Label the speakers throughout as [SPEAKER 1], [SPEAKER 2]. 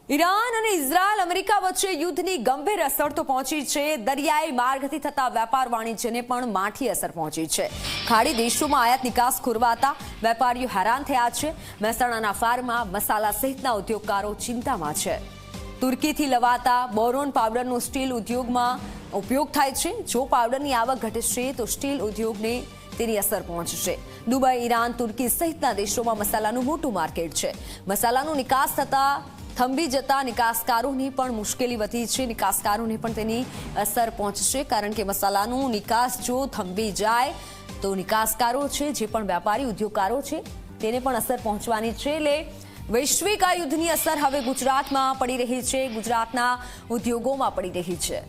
[SPEAKER 1] Iran અને Israel America વચ્ચે યુદ્ધની ગંભીર અસર તો પહોંચી છે. દરિયાઈ માર્ગથી થતા વેપાર વાણિજ્યને પણ માઠી અસર પહોંચી છે. ખાડી દેશોમાં આયાત નિકાસ ખોરવાતા વેપારીઓ હેરાન થયા છે. મહેસાણાના ફાર્મા, મસાલા સહિતના ઉદ્યોગકારો ચિંતામાં છે. તુર્કીથી લવાતા બોરોન પાવડરનો સ્ટીલ ઉદ્યોગમાં ઉપયોગ થાય છે. જો પાવડરની આવક ઘટશે તો સ્ટીલ ઉદ્યોગને તેની અસર પહોંચશે. દુબઈ, ઈરાન, તુર્કી સહિતના દેશોમાં મસાલાનું મોટું માર્કેટ છે. મસાલાનું નિકાસ થતા થંભી જતા નિકાસકારોની પણ મુશ્કેલી વધી છે. નિકાસકારોને પણ તેની અસર પહોંચશે, કારણ કે મસાલાનું નિકાસ જો થંભી જાય તો નિકાસકારો છે, જે પણ વેપારી ઉદ્યોગકારો છે, તેને પણ અસર પહોંચવાની છે. એટલે વૈશ્વિક આ યુદ્ધની અસર હવે ગુજરાતમાં પડી રહી છે, ગુજરાતના ઉદ્યોગોમાં પડી રહી છે.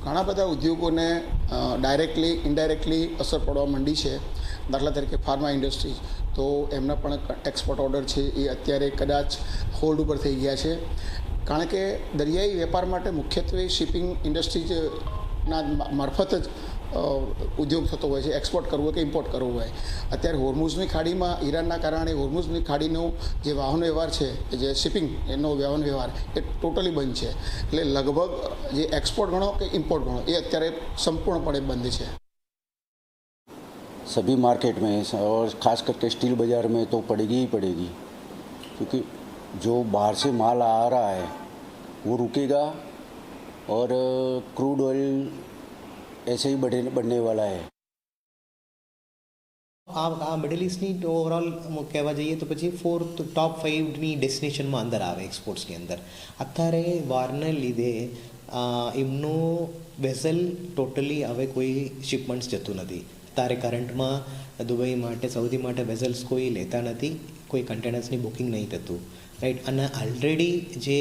[SPEAKER 2] ઘણા બધા ઉદ્યોગોને ડાયરેક્ટલી ઇનડાયરેક્ટલી અસર પડવા માંડી છે. દાખલા તરીકે ફાર્મા ઇન્ડસ્ટ્રીઝ, તો એમના પણ એક્સપોર્ટ ઓર્ડર છે એ અત્યારે કદાચ હોલ્ડ ઉપર થઈ ગયા છે, કારણ કે દરિયાઈ વેપાર માટે મુખ્યત્વે શિપિંગ ઇન્ડસ્ટ્રીઝના મારફત જ ઉદ્યોગ થતો હોય છે. એક્સપોર્ટ કરવું કે ઇમ્પોર્ટ કરવું હોય. અત્યારે હોર્મુઝની ખાડીમાં ઈરાનના કારણે હોર્મુઝની ખાડીનો જે વાહન વ્યવહાર છે, જે શિપિંગ એનો વાહન વ્યવહાર એ ટોટલી બંધ છે. એટલે લગભગ જે એક્સપોર્ટ ગણો કે ઇમ્પોર્ટ ગણો એ અત્યારે સંપૂર્ણપણે બંધ છે.
[SPEAKER 3] सभी मार्केट में और ख़ास करके स्टील बाज़ार में तो पड़ेगी ही पड़ेगी, क्योंकि जो बाहर से माल आ रहा है वो रुकेगा और क्रूड ऑयल ऐसे ही बढ़ने वाला है.
[SPEAKER 4] આ મિડલ ઇસ્ટની ઓવરઓલ કહેવા જઈએ તો પછી ટોપ 5ની ડેસ્ટિનેશનમાં અંદર આવે એક્સપોર્ટ્સની અંદર. અત્યારે વારને લીધે એમનું વેસલ ટોટલી હવે કોઈ શિપમેન્ટ્સ જતું નથી. અત્યારે કરંટમાં દુબઈ માટે, સાઉદી માટે વેસલ્સ કોઈ લેતા નથી, કોઈ કન્ટેનર્સની બુકિંગ નહીં થતું, રાઈટ. અને ઓલરેડી જે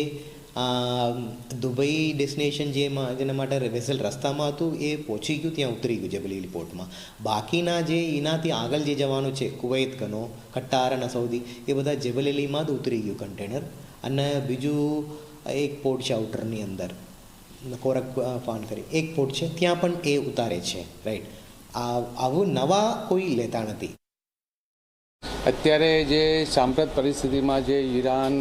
[SPEAKER 4] દુબઈ ડેસ્ટિનેશન જેના માટે વેસલ રસ્તામાં હતું એ પહોંચી ગયું, ત્યાં ઉતરી ગયું જેબલ પોર્ટમાં. બાકીના જે એનાથી આગળ જે જવાનું છે, કુવૈત ગનો, કટાર અને સાઉદી, એ બધા જેબલ એલીમાં જ ઉતરી ગયું કન્ટેનર. અને બીજું એક પોર્ટ છે આઉટરની અંદર, કોરક ફાન કરી એક પોર્ટ છે, ત્યાં પણ એ ઉતારે છે, રાઈટ. આવું નવા કોઈ લેતા નથી.
[SPEAKER 5] અત્યારે જે સાંપ્રત પરિસ્થિતિમાં જે ઈરાન,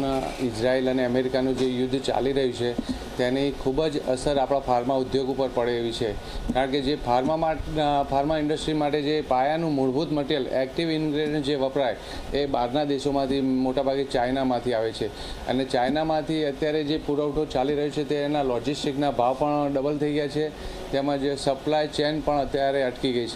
[SPEAKER 5] ઇઝરાયલ અને અમેરિકાનું જે યુદ્ધ ચાલી રહ્યું છે, તેની ખૂબ જ અસર આપણા ફાર્મા ઉદ્યોગ ઉપર પડે એવી છે. કારણ કે જે ફાર્મા ઇન્ડસ્ટ્રી માટે જે પાયાનું મૂળભૂત મટીરિયલ, એક્ટિવ ઇન્ગ્રેડિયન્ટ જે વપરાય, એ બહારના દેશોમાંથી, મોટાભાગે ચાઇનામાંથી આવે છે. અને ચાઇનામાંથી અત્યારે જે પુરવઠો ચાલી રહ્યો છે તે એના લોજિસ્ટિકના ભાવ પણ ડબલ થઈ ગયા છે, તેમજ સપ્લાય ચેન પણ અત્યારે અટકી ગઈ છે.